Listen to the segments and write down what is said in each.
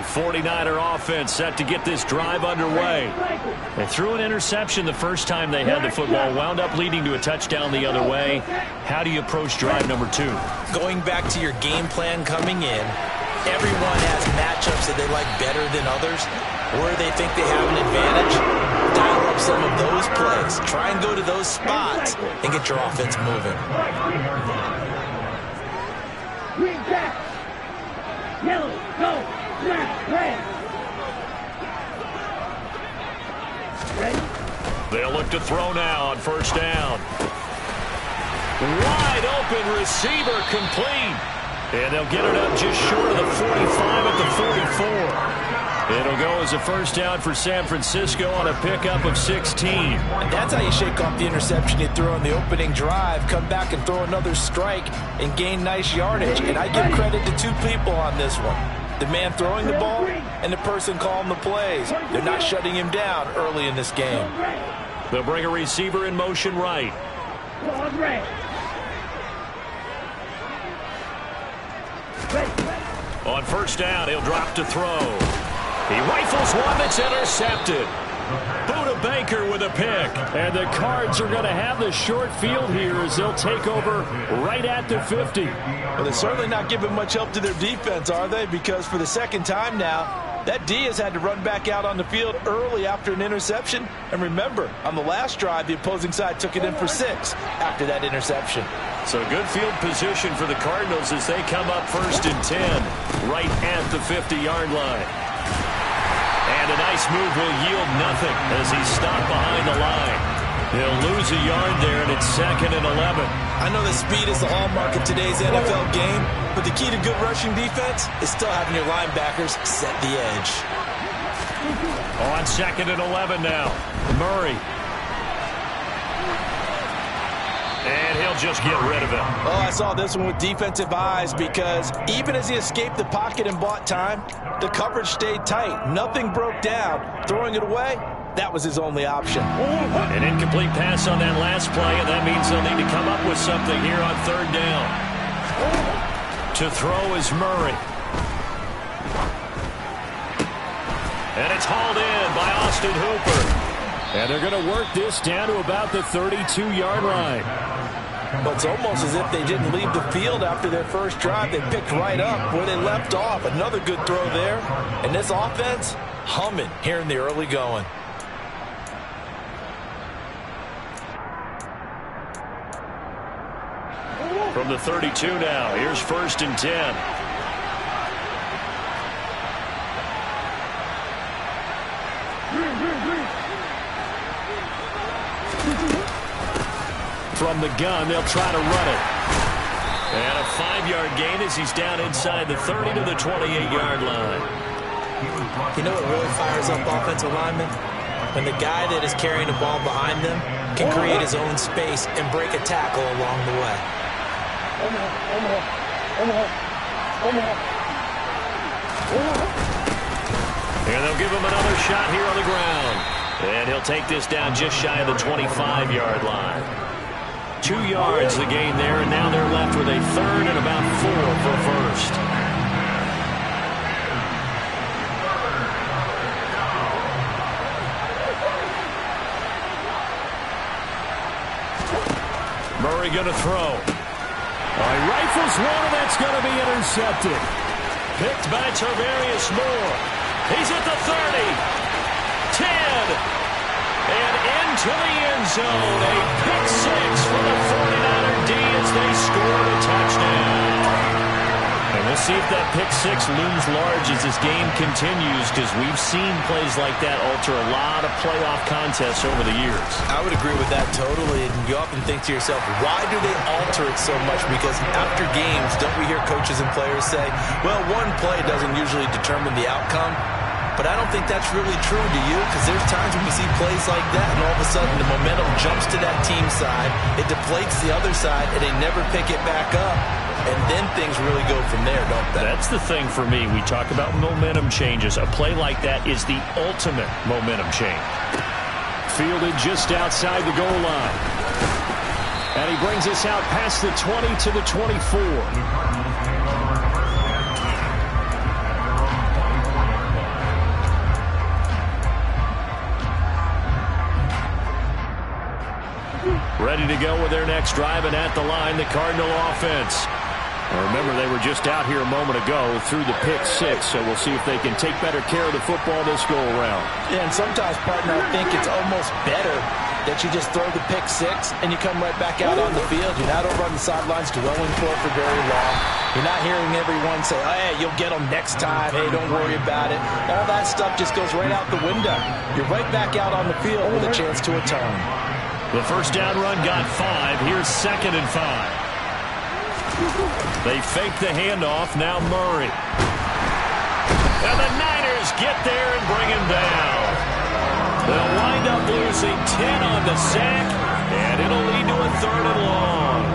49er offense set to get this drive underway. They threw an interception the first time they had the football, wound up leading to a touchdown the other way. How do you approach drive number 2? Going back to your game plan coming in, everyone has matchups that they like better than others, where they think they have an advantage. Dial up some of those plays. Try and go to those spots and get your offense moving. Green back. Yellow, go. Black, red. Ready? They'll look to throw now on first down. Wide open receiver complete. And they'll get it up just short of the 45 at the 44. It'll go as a first down for San Francisco on a pickup of 16. And that's how you shake off the interception you threw on the opening drive, come back and throw another strike and gain nice yardage. And I give credit to two people on this one. The man throwing the ball and the person calling the plays. They're not shutting him down early in this game. They'll bring a receiver in motion right. On first down, he'll drop to throw. He rifles one that's intercepted. Buda Baker with a pick. And the Cards are going to have the short field here as they'll take over right at the 50. Well, they're certainly not giving much help to their defense, are they? Because for the second time now, that D has had to run back out on the field early after an interception. And remember, on the last drive, the opposing side took it in for 6 after that interception. So good field position for the Cardinals as they come up first and 10 right at the 50-yard line. And a nice move will yield nothing as he's stopped behind the line. He'll lose a yard there, and it's 2nd and 11. I know that speed is the hallmark of today's NFL game, but the key to good rushing defense is still having your linebackers set the edge. On 2nd and 11 now, Murray. And he'll just get rid of it. Oh, I saw this one with defensive eyes because even as he escaped the pocket and bought time, the coverage stayed tight. Nothing broke down. Throwing it away, that was his only option. An incomplete pass on that last play, and that means they'll need to come up with something here on 3rd down. To throw is Murray. And it's hauled in by Austin Hooper. And they're going to work this down to about the 32-yard line. But it's almost as if they didn't leave the field after their first drive. They picked right up where they left off. Another good throw there. And this offense, humming here in the early going. From the 32 now, here's 1st and 10. From the gun, they'll try to run it. And a 5-yard gain as he's down inside the 30 to the 28-yard line. You know what really fires up offensive linemen? When the guy that is carrying the ball behind them can create his own space and break a tackle along the way. And they'll give him another shot here on the ground. And he'll take this down just shy of the 25-yard line. 2 yards the gain there, and now they're left with a 3rd and about 4 for a first. Murray going to throw. He rifles one, and that's going to be intercepted. Picked by Tarvarius Moore. He's at the 30. 10. And into the end zone. A pick 6 for the 49er D as they scored a touchdown. And we'll see if that pick 6 looms large as this game continues, because we've seen plays like that alter a lot of playoff contests over the years. I would agree with that totally. And you often think to yourself, why do they alter it so much? Because after games, don't we hear coaches and players say, well, one play doesn't usually determine the outcome. But I don't think that's really true, do you? Because there's times when we see plays like that, and all of a sudden the momentum jumps to that team side, it deflates the other side, and they never pick it back up. And then things really go from there, don't they? That's the thing for me. We talk about momentum changes. A play like that is the ultimate momentum change. Fielded just outside the goal line. And he brings us out past the 20 to the 24. ready to go with their next drive, and at the line, the Cardinal offense. Remember, they were just out here a moment ago through the pick six, so we'll see if they can take better care of the football this go-around. Yeah, and sometimes, partner, I think it's almost better that you just throw the pick six and you come right back out on the field. You're not over on the sidelines dwelling for very long. You're not hearing everyone say, oh, hey, you'll get them next time. Hey, don't worry about it. All that stuff just goes right out the window. You're right back out on the field with a chance to atone. The first down run got 5. Here's 2nd and 5. They fake the handoff. Now Murray. And the Niners get there and bring him down. They'll wind up losing 10 on the sack, and it'll lead to a 3rd and long.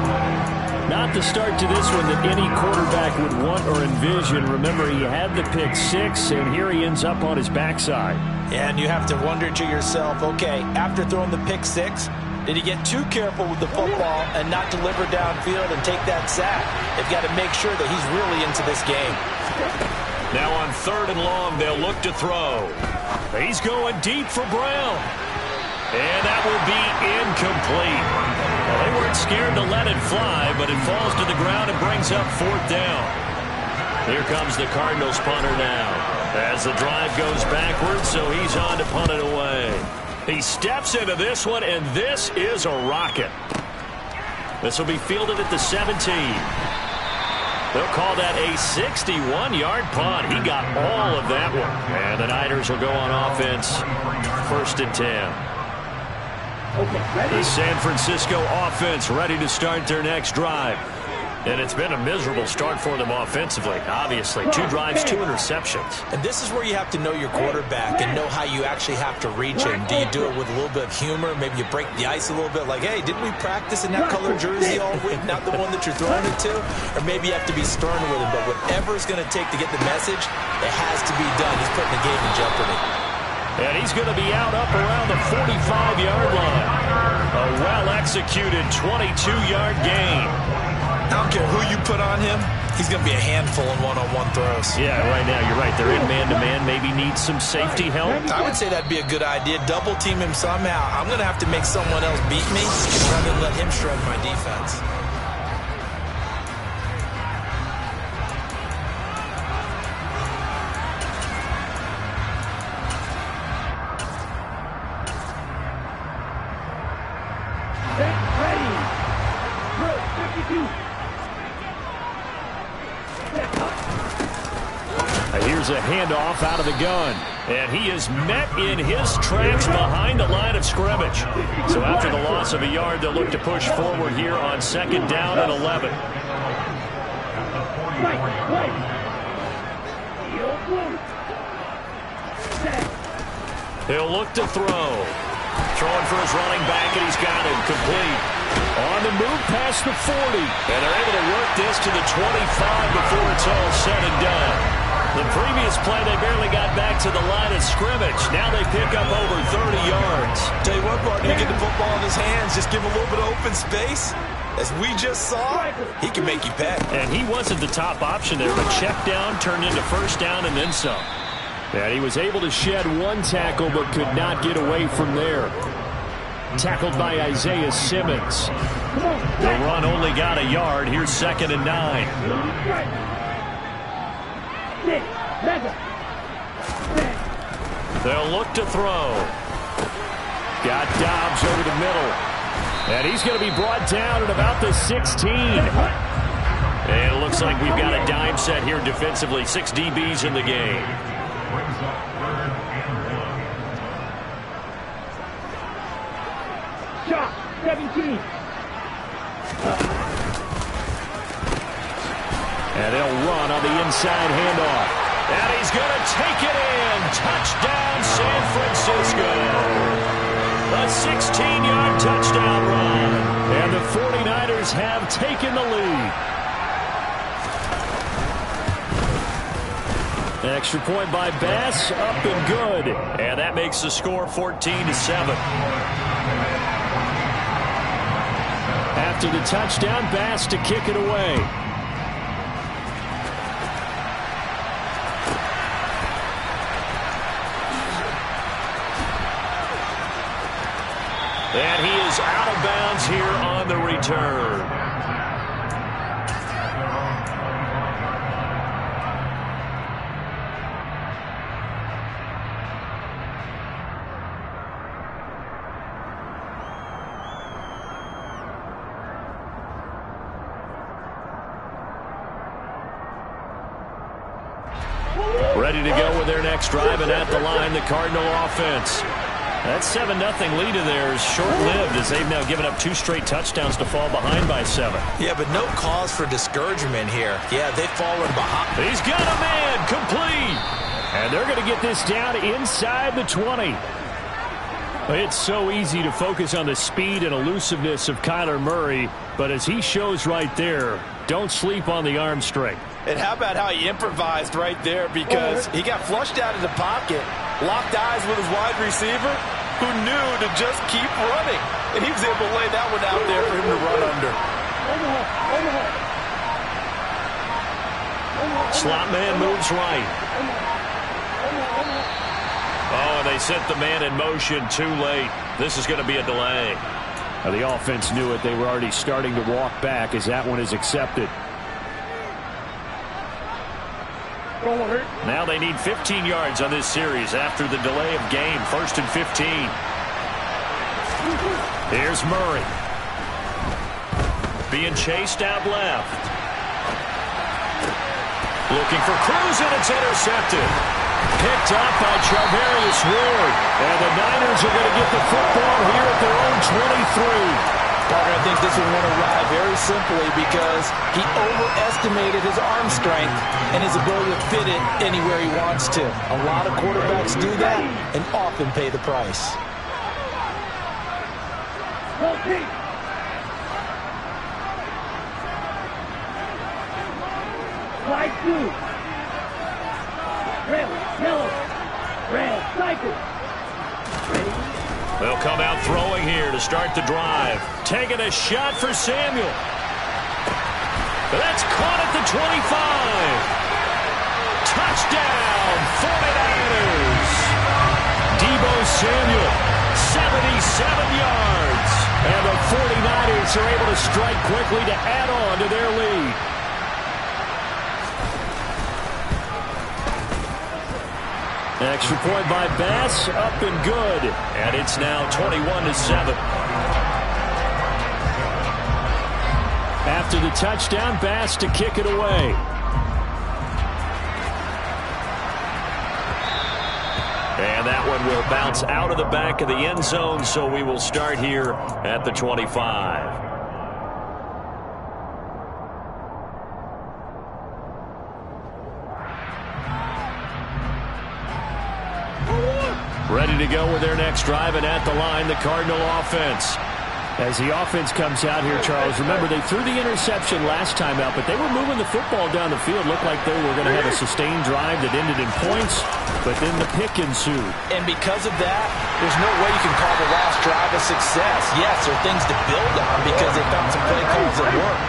Not the start to this one that any quarterback would want or envision. Remember, he had the pick six, and here he ends up on his backside. And you have to wonder to yourself, okay, after throwing the pick six, did he get too careful with the football and not deliver downfield and take that sack? They've got to make sure that he's really into this game. Now on 3rd and long, they'll look to throw. He's going deep for Brown. And that will be incomplete. Well, they weren't scared to let it fly, but it falls to the ground and brings up 4th down. Here comes the Cardinals punter now. As the drive goes backwards, so he's on to punt it away. He steps into this one, and this is a rocket. This will be fielded at the 17. They'll call that a 61-yard punt. He got all of that one. And the Niners will go on offense. 1st and 10. The San Francisco offense ready to start their next drive. And it's been a miserable start for them offensively, obviously. 2 drives, 2 interceptions. And this is where you have to know your quarterback and know how you actually have to reach him. Do you do it with a little bit of humor? Maybe you break the ice a little bit, like, hey, didn't we practice in that color jersey all week, not the one that you're throwing it to? Or maybe you have to be stern with him. But whatever it's going to take to get the message, it has to be done. He's putting the game in jeopardy. And he's going to be out up around the 45-yard line. A well-executed 22-yard gain. I don't care who you put on him, he's going to be a handful in one-on-one throws. Yeah, right now, you're right. They're in man-to-man. Maybe need some safety help. I would say that'd be a good idea. Double team him somehow. I'm going to have to make someone else beat me rather than let him shred my defense. Ready. Drill 52. Here's a handoff out of the gun. And he is met in his tracks behind the line of scrimmage. So after the loss of a yard, they'll look to push forward here on 2nd down and 11. He'll look to throw. Throwing for his running back, and he's got him complete. On the move past the 40. And they're able to work this to the 25 before it's all said and done. The previous play, they barely got back to the line of scrimmage. Now they pick up over 30 yards. Tell you what, partner, you get the football in his hands, just give him a little bit of open space. As we just saw, he can make you pay. And he wasn't the top option there, but check down turned into 1st down and then some. And he was able to shed 1 tackle, but could not get away from there. Tackled by Isaiah Simmons. The run only got a yard. Here's 2nd and 9. They'll look to throw. Got Dobbs over the middle. And he's going to be brought down at about the 16. And it looks like we've got a dime set here defensively. 6 DBs in the game. Shot 17. And they'll run on the inside handoff. And he's going to take it in. Touchdown, San Francisco. A 16-yard touchdown run. And the 49ers have taken the lead. Extra point by Bass, up and good. And that makes the score 14-7. After the touchdown, Bass to kick it away. And he is is out of bounds here on the return. Ready to go with their next drive, and at the line, the Cardinal offense. That 7-0 lead of theirs short-lived as they've now given up 2 straight touchdowns to fall behind by 7. Yeah, but no cause for discouragement here. Yeah, they've fallen behind. He's got a man, complete. And they're going to get this down inside the 20. It's so easy to focus on the speed and elusiveness of Kyler Murray, but as he shows right there, don't sleep on the arm strength. And how about how he improvised right there, because he got flushed out of the pocket, locked eyes with his wide receiver, who knew to just keep running. And he was able to lay that one out there for him to run under. Slot man moves right. Oh, and they sent the man in motion too late. This is going to be a delay. Now, the offense knew it. They were already starting to walk back as that one is accepted. Now they need 15 yards on this series after the delay of game. 1st and 15. Here's Murray. Being chased out left. Looking for Cruz, and it's intercepted. Picked up by Charvarius Ward. And the Niners are going to get the football here at their own 23. I think this one went awry very simply because he overestimated his arm strength and his ability to fit it anywhere he wants to. A lot of quarterbacks do that and often pay the price. Slide 2. Red, yellow, red, cycle. Ready? They'll come out throwing here to start the drive. Taking a shot for Samuel. That's caught at the 25. Touchdown, 49ers. Deebo Samuel, 77 yards. And the 49ers are able to strike quickly to add on to their lead. Extra point by Bass, up and good. And it's now 21-7. After the touchdown, Bass to kick it away. And that one will bounce out of the back of the end zone, so we will start here at the 25. Ready to go with their next drive, and at the line, the Cardinal offense. As the offense comes out here, Charles, remember they threw the interception last time out, but they were moving the football down the field. Looked like they were going to have a sustained drive that ended in points, but then the pick ensued. And because of that, there's no way you can call the last drive a success. Yes, there are things to build on because they found some play calls that work.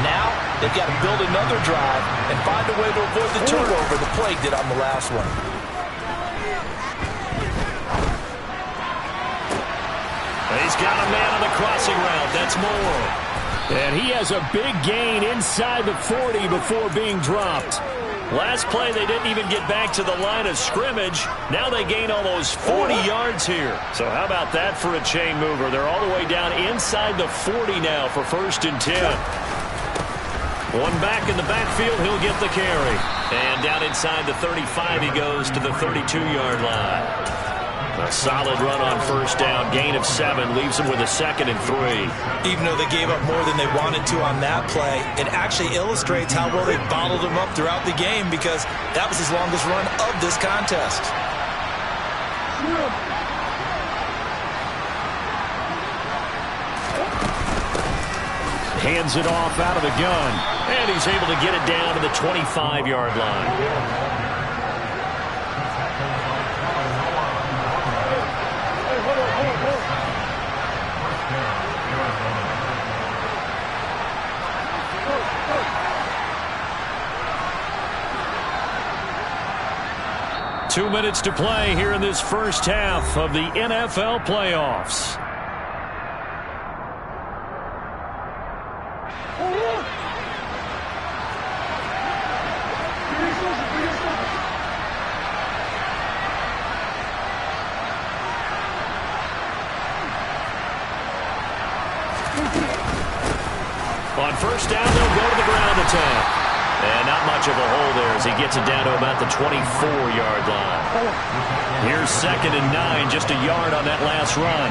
Now, they've got to build another drive and find a way to avoid the turnover the Plague did on the last one. He's got a man on the crossing route. That's Moore. And he has a big gain inside the 40 before being dropped. Last play, they didn't even get back to the line of scrimmage. Now they gain almost 40 yards here. So how about that for a chain mover? They're all the way down inside the 40 now for 1st and 10. One back in the backfield, he'll get the carry. And down inside the 35, he goes to the 32-yard line. A solid run on 1st down, gain of 7, leaves them with a 2nd and 3. Even though they gave up more than they wanted to on that play, it actually illustrates how well they bottled them up throughout the game because that was his longest run of this contest. Hands it off out of the gun, and he's able to get it down to the 25-yard line. 2 minutes to play here in this first half of the NFL playoffs. On first down, they'll go to the ground attack. And not much of a hole there as he gets it down to about the 24-yard line. Here's 2nd and 9, just a yard on that last run.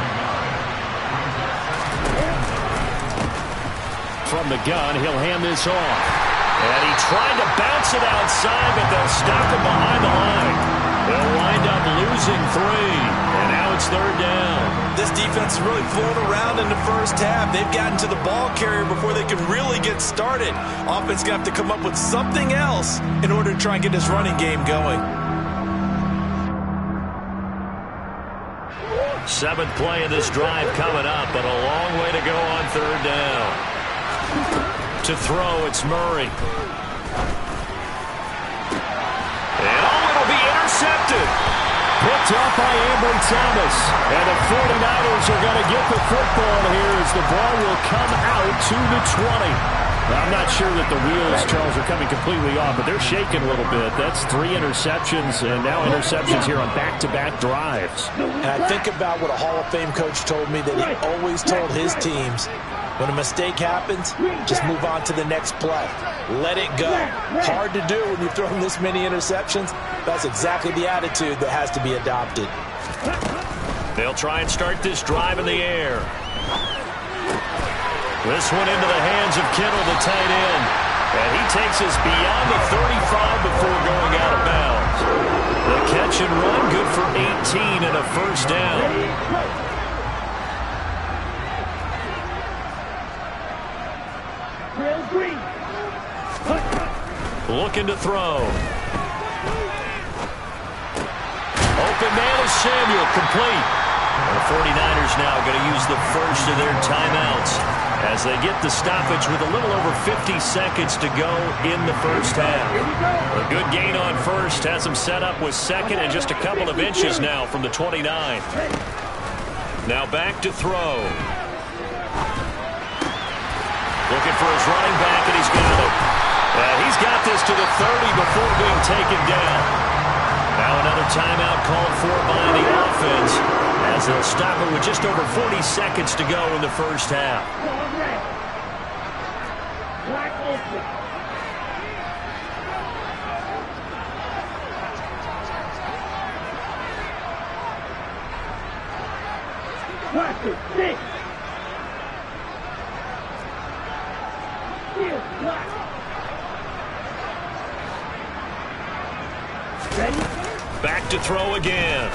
From the gun, he'll hand this off. And he tried to bounce it outside, but they'll stop him behind the line. They'll wind up losing 3. And now it's 3rd down. This defense is really flown around in the first half. They've gotten to the ball carrier before they can really get started. Offense going to have to come up with something else in order to try and get this running game going. 7th play of this drive coming up, but a long way to go on 3rd down. To throw, it's Murray. And it'll be intercepted. Picked up by Ambry Thomas. And the 49ers are going to get the football here as the ball will come out to the 20. Now, I'm not sure that the wheels, Charles, are coming completely off, but they're shaking a little bit. That's 3 interceptions, and now interceptions here on back-to-back drives. And I think about what a Hall of Fame coach told me that he always told his teams, when a mistake happens, just move on to the next play. Let it go. Hard to do when you've thrown this many interceptions. That's exactly the attitude that has to be adopted. They'll try and start this drive in the air. This one into the hands of Kittle, the tight end. And he takes us beyond the 35 before going out of bounds. The catch and run, good for 18 and a first down. Looking to throw. Open man is Samuel, complete. And the 49ers now going to use the first of their timeouts as they get the stoppage with a little over 50 seconds to go in the first half. A good gain on first has them set up with 2nd and just a couple of inches now from the 29. Now back to throw. Looking for his running back, and he's got it. He's got this to the 30 before being taken down. Now another timeout called for by the offense as they'll stop it with just over 40 seconds to go in the first half. Back to throw again.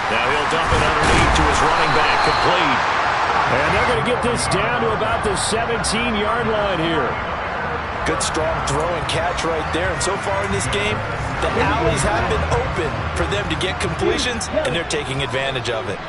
Now he'll dump it underneath to his running back, complete. And they're going to get this down to about the 17-yard line here. Good strong throw and catch right there. And so far in this game, the alleys have been open for them to get completions, and they're taking advantage of it.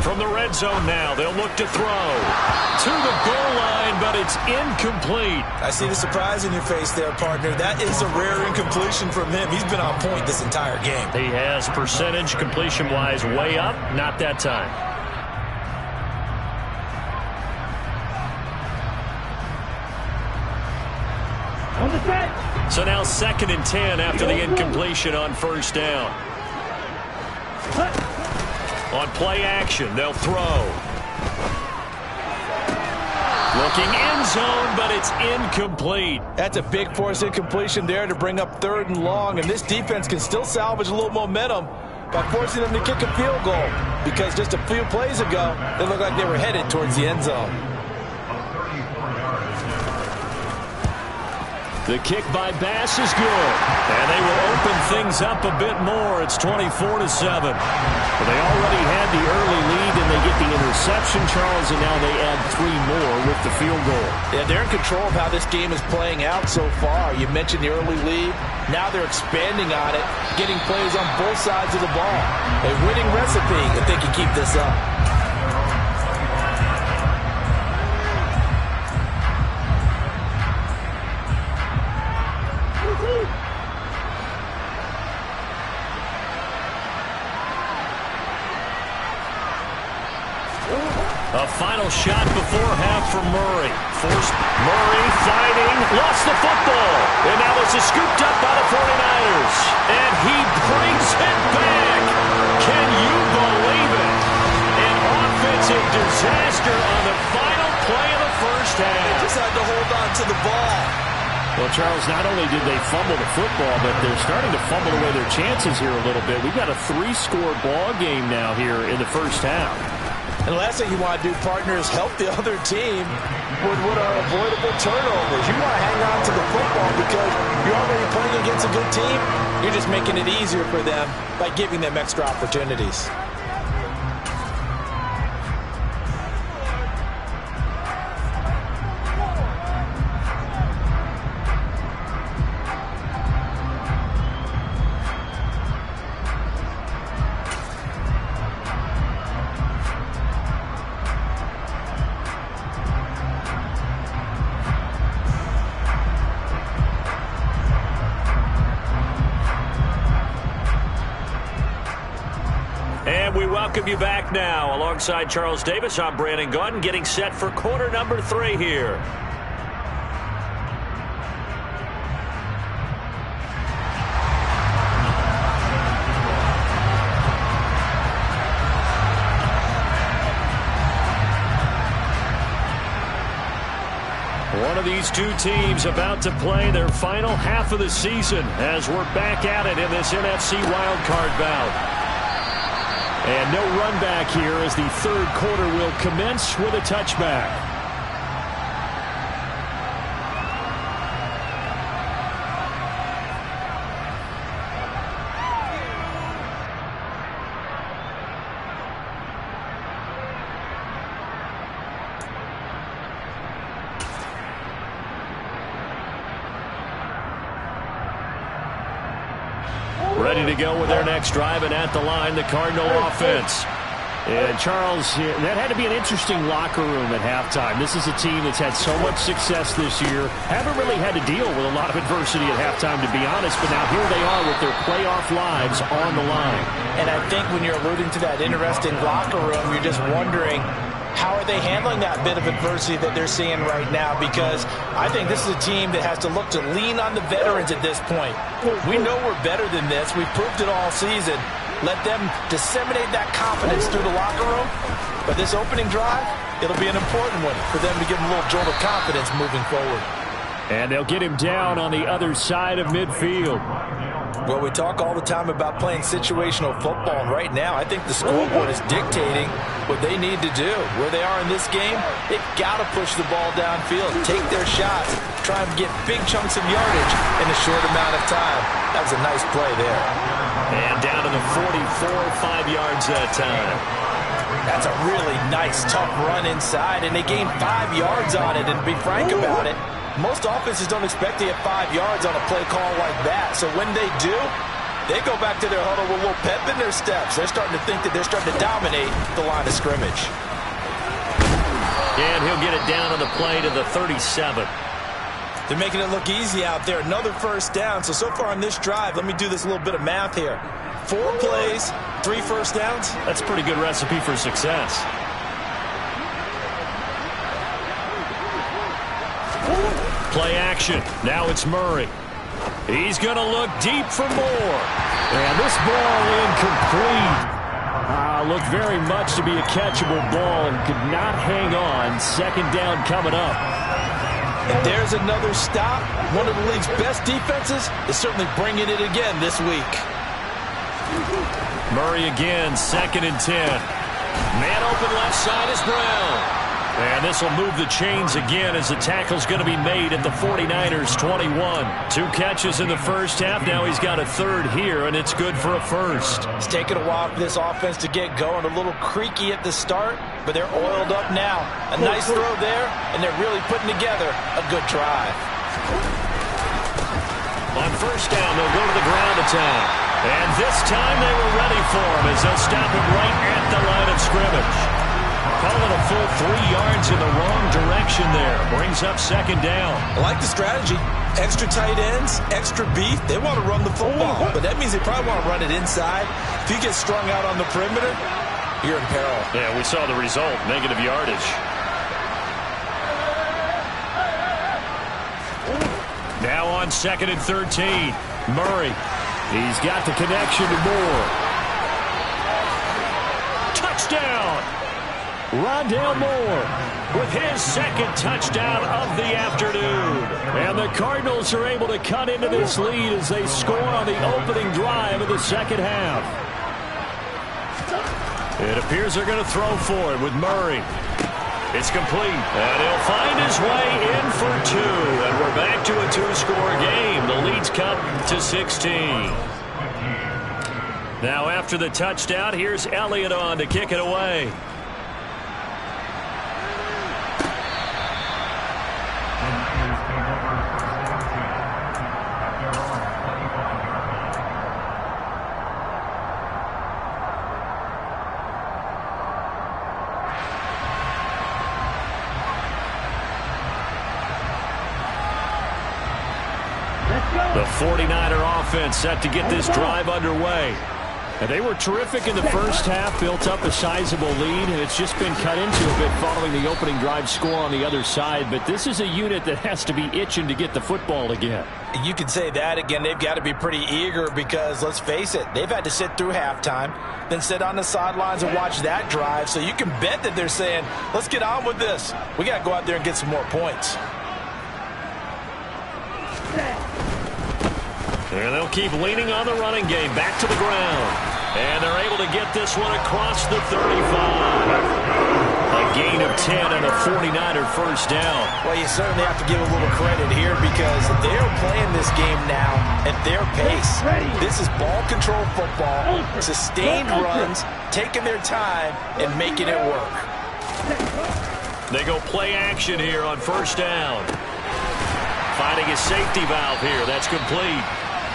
From the red zone now, they'll look to throw. To the goal line, but it's incomplete. I see the surprise in your face there, partner. That is a rare incompletion from him. He's been on point this entire game. He has percentage completion-wise way up. Not that time. On the set. So now 2nd and 10 after the incompletion on first down. On play action, they'll throw. Looking end zone, but it's incomplete. That's a big force incompletion there to bring up 3rd and long, and this defense can still salvage a little momentum by forcing them to kick a field goal, because just a few plays ago, they looked like they were headed towards the end zone. The kick by Bass is good. And they will open things up a bit more. It's 24-7. Well, they already had the early lead, and they get the interception, Charles, and now they add 3 more with the field goal. Yeah, they're in control of how this game is playing out so far. You mentioned the early lead. Now they're expanding on it, getting plays on both sides of the ball. A winning recipe if they can keep this up. A final shot before half from Murray. Forced Murray fighting, lost the football. And now this is scooped up by the 49ers. And he brings it back. Can you believe it? An disaster on the final play of the first half. They just had to hold on to the ball. Well, Charles, not only did they fumble the football, but they're starting to fumble away their chances here a little bit. We've got a 3-score ball game now here in the first half. And the last thing you want to do, partner, is help the other team with what are avoidable turnovers. You want to hang on to the football because you're already playing against a good team. You're just making it easier for them by giving them extra opportunities. And we welcome you back now. Alongside Charles Davis, I'm Brandon Gaudin, getting set for quarter number 3 here. One of these two teams about to play their final half of the season as we're back at it in this NFC wildcard bout. And no run back here as the third quarter will commence with a touchback. Ready to go with their next drive, and at the line, the Cardinal offense. And Charles, that had to be an interesting locker room at halftime. This is a team that's had so much success this year. Haven't really had to deal with a lot of adversity at halftime, to be honest, but now here they are with their playoff lives on the line. And I think when you're alluding to that interesting locker room, you're just wondering, how are they handling that bit of adversity that they're seeing right now? Because I think this is a team that has to look to lean on the veterans at this point. We know we're better than this. We've proved it all season. Let them disseminate that confidence through the locker room. But this opening drive, it'll be an important one for them to give them a little jolt of confidence moving forward. And they'll get him down on the other side of midfield. Well, we talk all the time about playing situational football, and right now I think the scoreboard is dictating what they need to do. Where they are in this game, they've got to push the ball downfield, take their shots, try and get big chunks of yardage in a short amount of time. That was a nice play there. And down to the 44, 5 yards that time. That's a really nice, tough run inside, and they gained 5 yards on it, and to be frank about it, most offenses don't expect to get 5 yards on a play call like that. So when they do, they go back to their huddle with a little pep in their steps. They're starting to think that they're starting to dominate the line of scrimmage. And he'll get it down on the play to the 37. They're making it look easy out there. Another first down. So far on this drive, let me do this little bit of math here. 4 plays, 3 first downs. That's a pretty good recipe for success. Play action. Now it's Murray. He's going to look deep for more. And this ball incomplete. Looked very much to be a catchable ball and could not hang on. Second down coming up. And there's another stop. One of the league's best defenses is certainly bringing it again this week. Murray again, 2nd and 10. Man open left side is Brown. And this will move the chains again as the tackle's going to be made at the 49ers 21. 2 catches in the first half. Now he's got a third here, and it's good for a first. It's taken a while for this offense to get going. A little creaky at the start, but they're oiled up now. A nice throw there, and they're really putting together a good drive. On first down, they'll go to the ground attack. And this time they were ready for him as they'll stop him right at the line of scrimmage. Calling a full 3 yards in the wrong direction there. Brings up second down. I like the strategy. Extra tight ends, extra beef. They want to run the football, but that means they probably want to run it inside. If you get strung out on the perimeter, you're in peril. Yeah, we saw the result. Negative yardage. Now on 2nd and 13. Murray. He's got the connection to Moore. Touchdown! Rondale Moore with his second touchdown of the afternoon. And the Cardinals are able to cut into this lead as they score on the opening drive of the second half. It appears they're going to throw for it with Murray. It's complete, and he'll find his way in for two. And we're back to a two-score game. The lead's cut to 16. Now after the touchdown, here's Elliott on to kick it away. The 49er offense set to get this drive underway. And they were terrific in the first half, built up a sizable lead, and it's just been cut into a bit following the opening drive score on the other side. But this is a unit that has to be itching to get the football again. You could say that again. They've got to be pretty eager because, let's face it, they've had to sit through halftime, then sit on the sidelines and watch that drive. So you can bet that they're saying, let's get on with this. We got to go out there and get some more points. And they'll keep leaning on the running game back to the ground. And they're able to get this one across the 35. A gain of 10 and a 49er first down. Well, you certainly have to give a little credit here because they're playing this game now at their pace. This is ball control football, sustained runs, taking their time and making it work. They go play action here on first down. Finding his safety valve here. That's complete.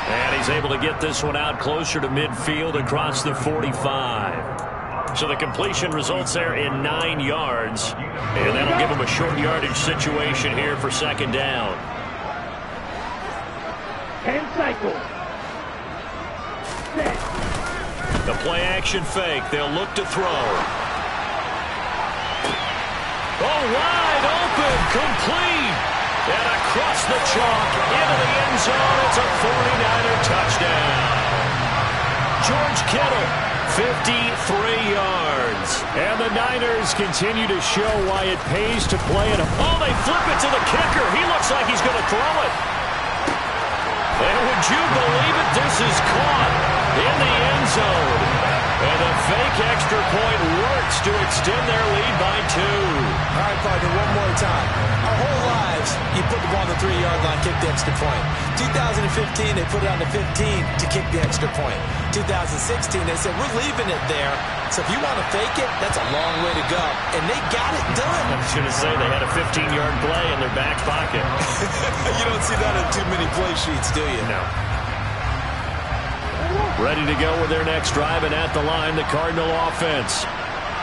And he's able to get this one out closer to midfield across the 45. So the completion results there in 9 yards. And that'll give him a short yardage situation here for second down. 10 cycles. The play action fake. They'll look to throw. Oh, wide open. Complete. And across the chalk into the end zone. It's a 49er touchdown. George Kittle, 53 yards. And the Niners continue to show why it pays to play at home. Oh, they flip it to the kicker. He looks like he's going to throw it. And would you believe it? This is caught in the end zone. And the fake extra point works to extend their lead by 2. All right, partner, one more time. Our whole lives, you put the ball on the 3-yard line, kick the extra point. 2015, they put it on the 15 to kick the extra point. 2016, they said, we're leaving it there. So if you want to fake it, that's a long way to go. And they got it done. I was going to say they had a 15-yard play in their back pocket. You don't see that in too many play sheets, do you? No. Ready to go with their next drive, and at the line, the Cardinal offense.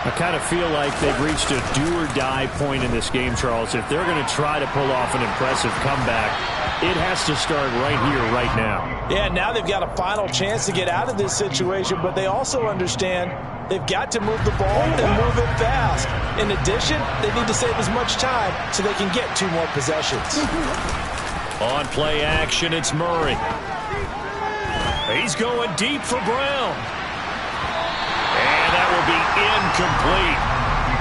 I kind of feel like they've reached a do-or-die point in this game, Charles. If they're going to try to pull off an impressive comeback, it has to start right here, right now. Yeah, now they've got a final chance to get out of this situation, but they also understand they've got to move the ball and move it fast. In addition, they need to save as much time so they can get 2 more possessions. On play action, it's Murray. He's going deep for Brown. And that will be incomplete.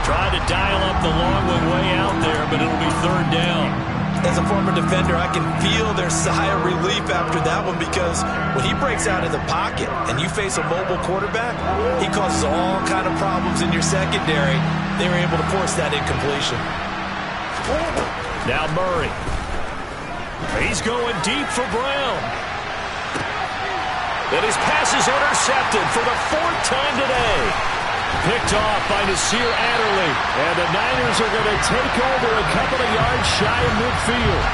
Trying to dial up the long one way out there, but it'll be third down. As a former defender, I can feel their sigh of relief after that one because when he breaks out of the pocket and you face a mobile quarterback, he causes all kind of problems in your secondary. They were able to force that incompletion. Now Murray. He's going deep for Brown. And his pass is intercepted for the 4th time today. Picked off by Nasir Adderley. And the Niners are going to take over a couple of yards shy of midfield.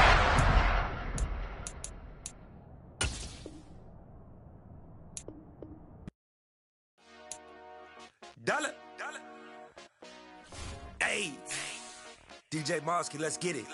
Dollar. Hey, DJ Mosky, let's get it.